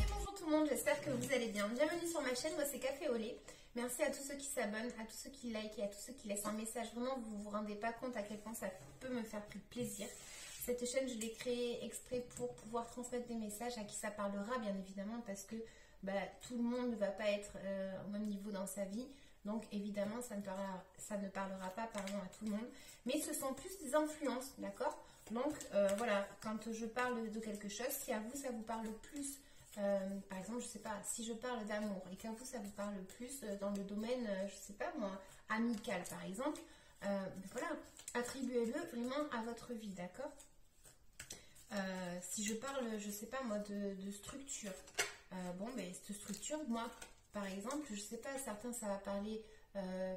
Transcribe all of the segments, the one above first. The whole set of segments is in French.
Bonjour tout le monde, j'espère que vous allez bien. Bienvenue sur ma chaîne, moi c'est Café au lait. Merci à tous ceux qui s'abonnent, à tous ceux qui likent et à tous ceux qui laissent un message. Vraiment, vous vous rendez pas compte à quel point ça peut me faire plaisir. Cette chaîne, je l'ai créée exprès pour pouvoir transmettre des messages à qui ça parlera, bien évidemment, parce que tout le monde ne va pas être au même niveau dans sa vie. Donc évidemment, ça ne parlera pas à tout le monde. Mais ce sont plus des influences, d'accord? Donc voilà, quand je parle de quelque chose, si à vous ça vous parle plus, par exemple, je sais pas, si je parle d'amour et qu'à vous ça vous parle plus dans le domaine, je sais pas moi, amical par exemple, voilà, attribuez-le vraiment à votre vie, d'accord? Si je parle, je sais pas moi, de structure, cette structure, moi, par exemple, je sais pas, certains ça va parler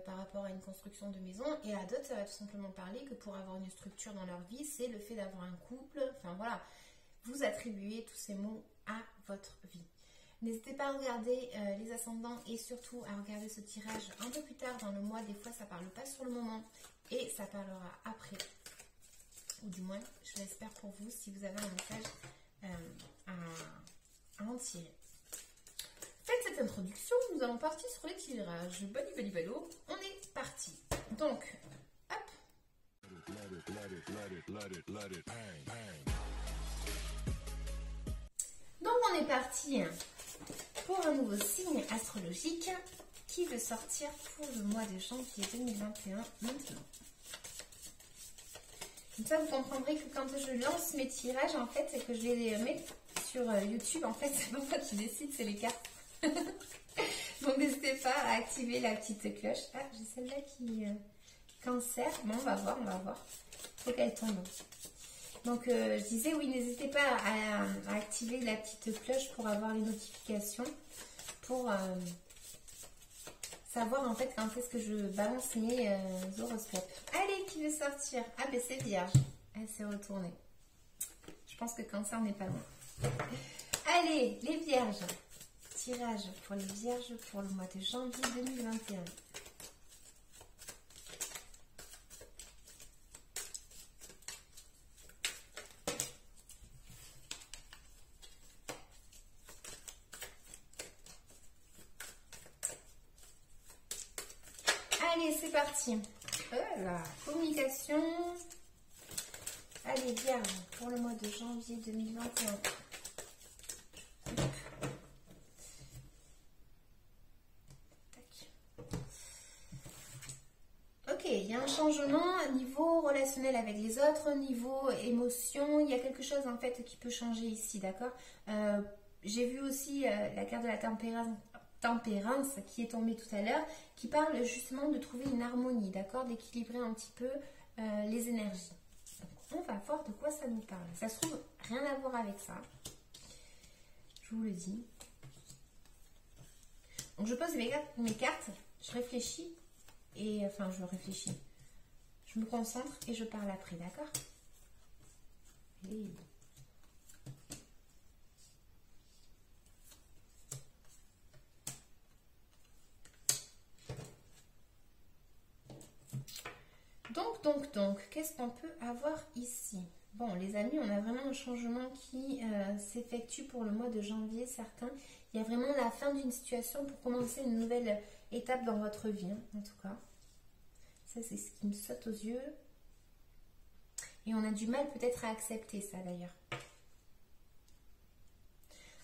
par rapport à une construction de maison et à d'autres ça va tout simplement parler que pour avoir une structure dans leur vie, c'est le fait d'avoir un couple, enfin voilà, vous attribuez tous ces mots à votre vie. N'hésitez pas à regarder les ascendants et surtout à regarder ce tirage un peu plus tard dans le mois, des fois ça parle pas sur le moment et ça parlera après. Ou du moins, je l'espère pour vous, si vous avez un message à en tirer. Faites cette introduction, nous allons partir sur les tirages. Balibalo, on est parti. Donc, hop. Donc, on est parti pour un nouveau signe astrologique qui veut sortir pour le mois de janvier 2021 maintenant. Comme ça, vous comprendrez que quand je lance mes tirages, en fait, et que je les mets sur YouTube, en fait, c'est pas moi qui décide, c'est les cartes. Donc, n'hésitez pas à activer la petite cloche. Ah, j'ai celle-là qui cancer. Bon, on va voir. Faut qu'elle tombe. Donc, je disais, oui, n'hésitez pas à activer la petite cloche pour avoir les notifications, pour savoir en fait quand est-ce que je balance mes horoscopes. Allez, qui veut sortir? Ah, ben c'est Vierge. Elle s'est retournée. Je pense que Cancer n'est pas loin. Allez, les Vierges. Tirage pour les Vierges pour le mois de janvier 2021. Allez, c'est parti. Voilà, communication. Allez, Vierge, pour le mois de janvier 2021. Ok, il y a un changement au niveau relationnel avec les autres, au niveau émotion. Il y a quelque chose en fait qui peut changer ici, d'accord? J'ai vu aussi la carte de la tempérance qui est tombée tout à l'heure, qui parle justement de trouver une harmonie, d'accord, d'équilibrer un petit peu les énergies. Donc, on va voir de quoi ça nous parle. Ça se trouve rien à voir avec ça, je vous le dis. Donc je pose mes cartes, je réfléchis et enfin je me concentre et je parle après, d'accord? Donc, qu'est-ce qu'on peut avoir ici? Bon, les amis, on a vraiment un changement qui s'effectue pour le mois de janvier, certains. Il y a vraiment la fin d'une situation pour commencer une nouvelle étape dans votre vie, hein, en tout cas. Ça, c'est ce qui me saute aux yeux. Et on a du mal peut-être à accepter ça, d'ailleurs.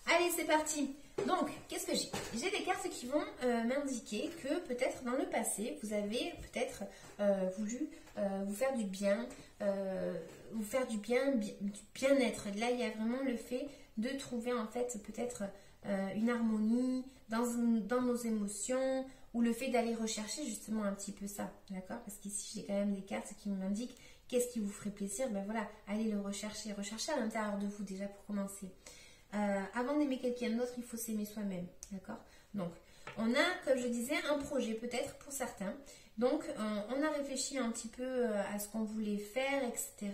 Allez, c'est parti. Donc, qu'est-ce que j'ai? J'ai des cartes qui vont m'indiquer que peut-être dans le passé, vous avez peut-être voulu vous faire du bien, du bien-être. Là, il y a vraiment le fait de trouver en fait peut-être une harmonie dans nos émotions, ou le fait d'aller rechercher justement un petit peu ça, d'accord? Parce qu'ici, j'ai quand même des cartes qui m'indiquent qu'est-ce qui vous ferait plaisir. Ben voilà, allez le rechercher à l'intérieur de vous déjà pour commencer. Avant d'aimer quelqu'un d'autre, il faut s'aimer soi-même, d'accord? Donc, on a, comme je disais, un projet peut-être pour certains. Donc, on a réfléchi un petit peu à ce qu'on voulait faire, etc.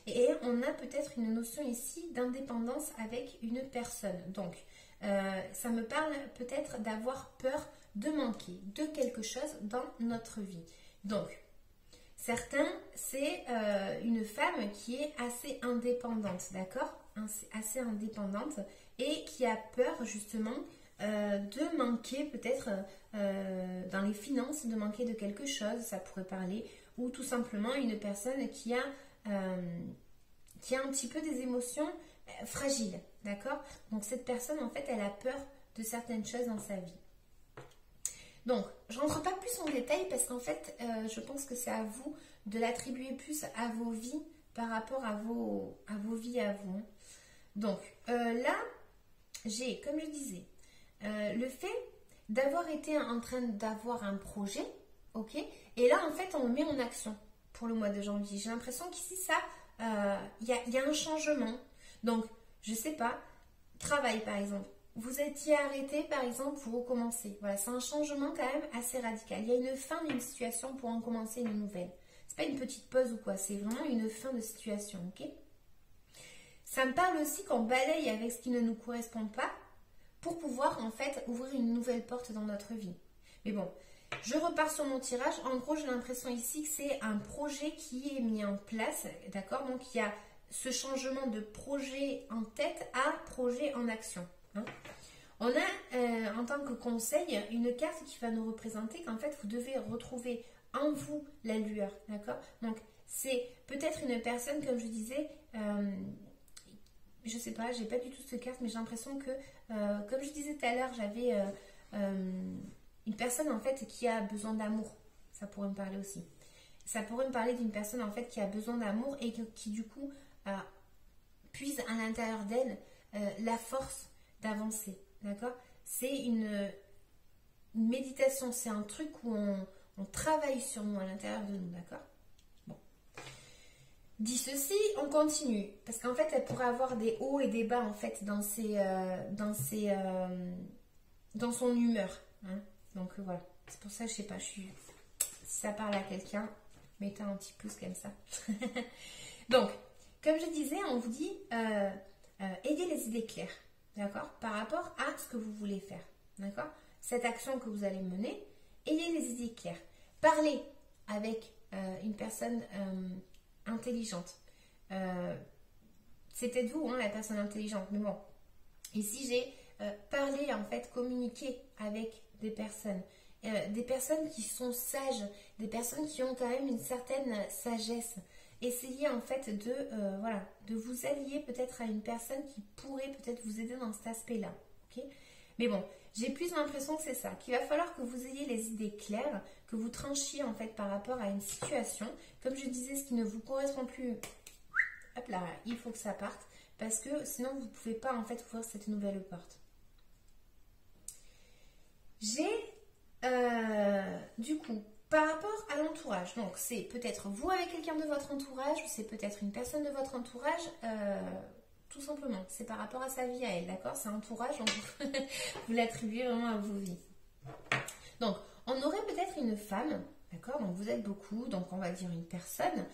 Et on a peut-être une notion ici d'indépendance avec une personne. Donc, ça me parle peut-être d'avoir peur de manquer de quelque chose dans notre vie. Donc, Certains, c'est une femme qui est assez indépendante, d'accord? Assez indépendante et qui a peur justement de manquer peut-être dans les finances, de manquer de quelque chose, ça pourrait parler, ou tout simplement une personne qui a un petit peu des émotions fragiles, d'accord? Donc cette personne, en fait, elle a peur de certaines choses dans sa vie. Donc, je ne rentre pas plus en détail parce qu'en fait, je pense que c'est à vous de l'attribuer plus à vos vies par rapport à vos vies à vous. Donc, là, j'ai, comme je disais, le fait d'avoir été en train d'avoir un projet, ok? Et là, en fait, on le met en action pour le mois de janvier. J'ai l'impression qu'ici, ça, il y a un changement. Donc, je sais pas, travail par exemple. Vous étiez arrêté, par exemple, vous recommencez. Voilà, c'est un changement quand même assez radical. Il y a une fin d'une situation pour en commencer une nouvelle. C'est pas une petite pause ou quoi, c'est vraiment une fin de situation, ok? Ça me parle aussi qu'on balaye avec ce qui ne nous correspond pas pour pouvoir en fait ouvrir une nouvelle porte dans notre vie. Mais bon, je repars sur mon tirage. En gros, j'ai l'impression ici que c'est un projet qui est mis en place, d'accord? Donc, il y a ce changement de projet en tête à projet en action. Hein. On a, en tant que conseil, une carte qui va nous représenter qu'en fait, vous devez retrouver en vous la lueur, d'accord? Donc, c'est peut-être une personne, comme je disais, je sais pas, j'ai pas du tout cette carte, mais j'ai l'impression que, comme je disais tout à l'heure, j'avais une personne, en fait, qui a besoin d'amour. Ça pourrait me parler aussi. Ça pourrait me parler d'une personne, en fait, qui a besoin d'amour et qui, du coup, puise à l'intérieur d'elle la force d'avancer, d'accord? C'est une méditation, c'est un truc où on travaille sur nous, à l'intérieur de nous, d'accord? Bon. Dit ceci, on continue, parce qu'en fait, elle pourrait avoir des hauts et des bas, en fait, dans son humeur, hein? Donc, voilà. C'est pour ça, je sais pas, si ça parle à quelqu'un, mettez un petit pouce comme ça. Donc, comme je disais, on vous dit, ayez les idées claires, d'accord? Par rapport à ce que vous voulez faire, d'accord? Cette action que vous allez mener, ayez les idées claires. Parlez avec une personne intelligente. C'est peut-être vous, hein, la personne intelligente, mais bon. Ici, j'ai parlé, en fait, communiquer avec des personnes qui sont sages, des personnes qui ont quand même une certaine sagesse. Essayez en fait de vous allier peut-être à une personne qui pourrait peut-être vous aider dans cet aspect-là. Okay, mais bon, j'ai plus l'impression que c'est ça, qu'il va falloir que vous ayez les idées claires, que vous tranchiez en fait par rapport à une situation. Comme je disais, ce qui ne vous correspond plus, hop là, il faut que ça parte, parce que sinon vous ne pouvez pas en fait ouvrir cette nouvelle porte. J'ai du coup, par rapport à l'entourage, donc c'est peut-être vous avec quelqu'un de votre entourage, ou c'est peut-être une personne de votre entourage, tout simplement, c'est par rapport à sa vie à elle, d'accord? C'est entourage, donc vous l'attribuez vraiment à vos vies. Donc, on aurait peut-être une femme, d'accord? Donc vous êtes beaucoup, donc on va dire une personne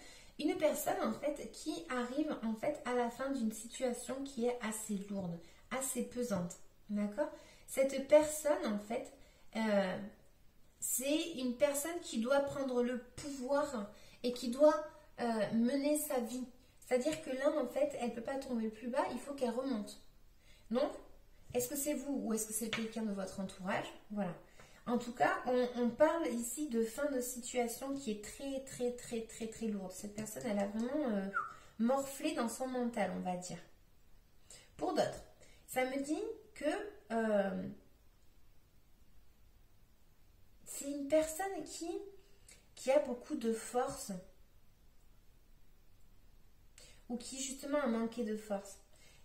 en fait qui arrive en fait à la fin d'une situation qui est assez lourde, assez pesante, d'accord? Cette personne en fait, c'est une personne qui doit prendre le pouvoir et qui doit mener sa vie. C'est-à-dire que là, en fait, elle ne peut pas tomber plus bas, il faut qu'elle remonte. Donc, est-ce que c'est vous ou est-ce que c'est quelqu'un de votre entourage? Voilà. En tout cas, on parle ici de fin de situation qui est très, très, très, très, très lourde. Cette personne, elle a vraiment morflé dans son mental, on va dire. Pour d'autres, ça me dit que c'est une personne qui a beaucoup de force ou qui justement a manqué de force.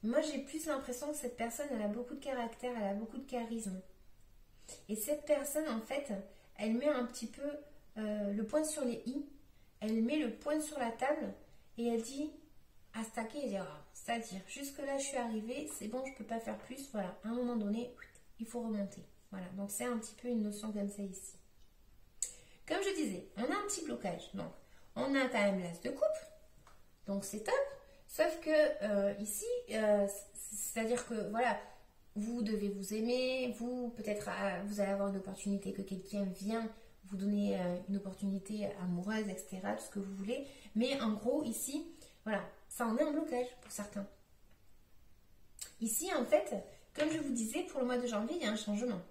Moi, j'ai plus l'impression que cette personne, elle a beaucoup de caractère, elle a beaucoup de charisme. Et cette personne, en fait, elle met un petit peu le point sur les i, elle met le point sur la table et elle dit à stacker et dire, c'est-à-dire, jusque-là, je suis arrivée, c'est bon, je ne peux pas faire plus. Voilà, à un moment donné, il faut remonter. Voilà, donc c'est un petit peu une notion comme ça ici. Comme je disais, on a un petit blocage. Donc, on a quand même l'as de coupe. Donc, c'est top. Sauf que ici, c'est-à-dire que, voilà, vous devez vous aimer. Vous, peut-être, vous allez avoir une opportunité que quelqu'un vient vous donner une opportunité amoureuse, etc., tout ce que vous voulez. Mais en gros, ici, voilà, ça en est un blocage pour certains. Ici, en fait, comme je vous disais, pour le mois de janvier, il y a un changement.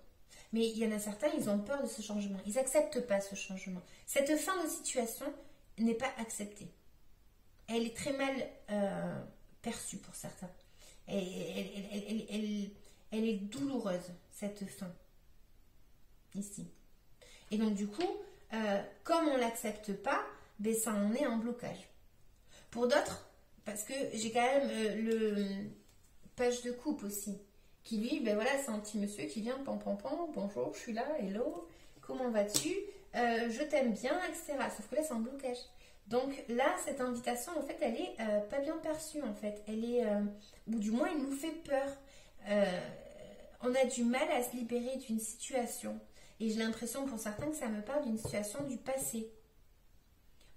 Mais il y en a certains, ils ont peur de ce changement. Ils n'acceptent pas ce changement. Cette fin de situation n'est pas acceptée. Elle est très mal perçue pour certains. Elle est douloureuse, cette fin. Ici. Et donc, du coup, comme on ne l'accepte pas, ben, ça en est un blocage. Pour d'autres, parce que j'ai quand même le page de coupe aussi, qui lui, ben voilà, c'est un petit monsieur qui vient, pam, pam, pam, bonjour, je suis là, hello, comment vas-tu, je t'aime bien, etc. Sauf que là, c'est un blocage. Donc là, cette invitation, en fait, elle est pas bien perçue, en fait. Elle est, ou du moins, elle nous fait peur. On a du mal à se libérer d'une situation. Et j'ai l'impression pour certains que ça me parle d'une situation du passé.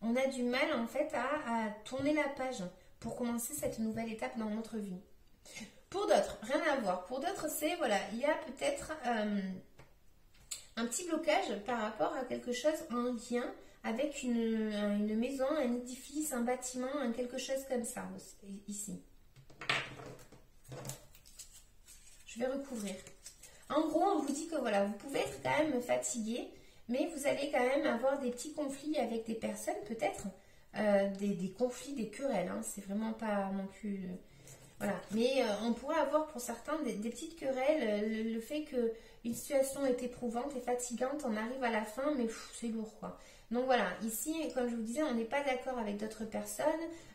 On a du mal, en fait, à tourner la page pour commencer cette nouvelle étape dans notre vie. Pour d'autres, rien à voir. Pour d'autres, c'est, voilà, il y a peut-être un petit blocage par rapport à quelque chose en lien avec une maison, un édifice, un bâtiment, quelque chose comme ça, ici. Je vais recouvrir. En gros, on vous dit que voilà, vous pouvez être quand même fatigué, mais vous allez quand même avoir des petits conflits avec des personnes, peut-être, des conflits, des querelles, hein, c'est vraiment pas non plus... voilà, mais on pourrait avoir pour certains des petites querelles, le fait qu'une situation est éprouvante et fatigante, on arrive à la fin, mais c'est lourd quoi. Donc voilà, ici, comme je vous disais, on n'est pas d'accord avec d'autres personnes,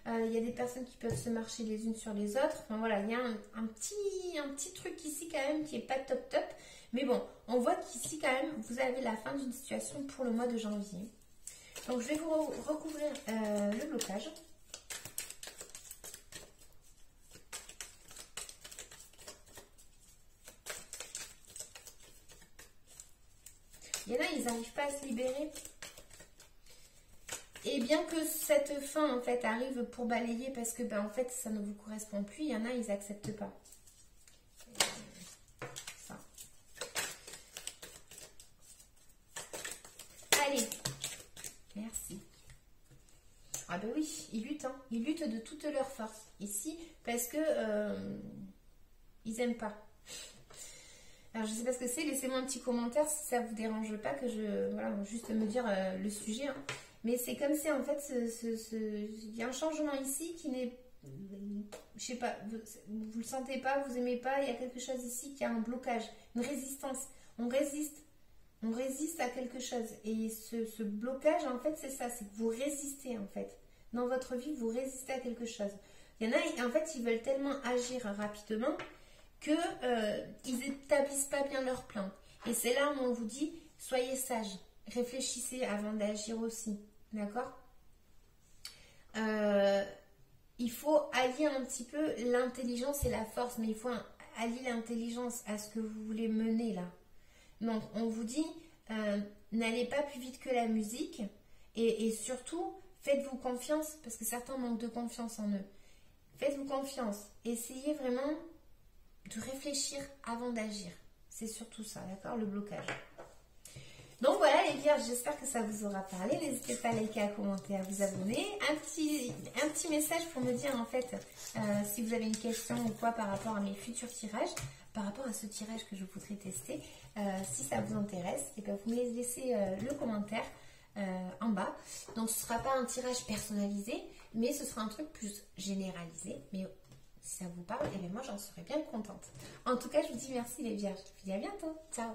il y a des personnes qui peuvent se marcher les unes sur les autres, enfin voilà, il y a un petit truc ici quand même qui n'est pas top top, mais bon, on voit qu'ici quand même, vous avez la fin d'une situation pour le mois de janvier. Donc je vais vous recouvrir le blocage. Il y en a, ils n'arrivent pas à se libérer. Et bien que cette fin, en fait, arrive pour balayer parce que, ben, en fait, ça ne vous correspond plus, il y en a, ils n'acceptent pas. Ça. Allez. Merci. Ah ben oui, ils luttent, hein. Ils luttent de toute leur force ici parce que ils n'aiment pas. Alors, je ne sais pas ce que c'est, laissez-moi un petit commentaire si ça ne vous dérange pas, que je... Voilà, juste me dire le sujet. Hein. Mais c'est comme si, en fait, il y a un changement ici qui n'est... Je sais pas, vous le sentez pas, vous aimez pas, il y a quelque chose ici qui a un blocage, une résistance. On résiste à quelque chose. Et ce blocage, en fait, c'est ça, c'est que vous résistez, en fait. Dans votre vie, vous résistez à quelque chose. Il y en a, en fait, ils veulent tellement agir rapidement qu'ils n'établissent pas bien leur plan. Et c'est là où on vous dit, soyez sages, réfléchissez avant d'agir aussi, d'accord? Il faut allier un petit peu l'intelligence et la force, mais il faut allier l'intelligence à ce que vous voulez mener là. Donc on vous dit, n'allez pas plus vite que la musique, et surtout, faites-vous confiance, parce que certains manquent de confiance en eux. Faites-vous confiance, essayez vraiment de réfléchir avant d'agir. C'est surtout ça, d'accord? Le blocage. Donc voilà les vierges, j'espère que ça vous aura parlé. N'hésitez pas à liker, à commenter, à vous abonner. Un petit message pour me dire en fait si vous avez une question ou quoi par rapport à mes futurs tirages, par rapport à ce tirage que je voudrais tester. Si ça vous intéresse, et bien vous me laissez le commentaire en bas. Donc ce ne sera pas un tirage personnalisé, mais ce sera un truc plus généralisé. Mais si ça vous parle, et bien moi j'en serais bien contente. En tout cas, je vous dis merci les vierges. Je vous dis à bientôt. Ciao.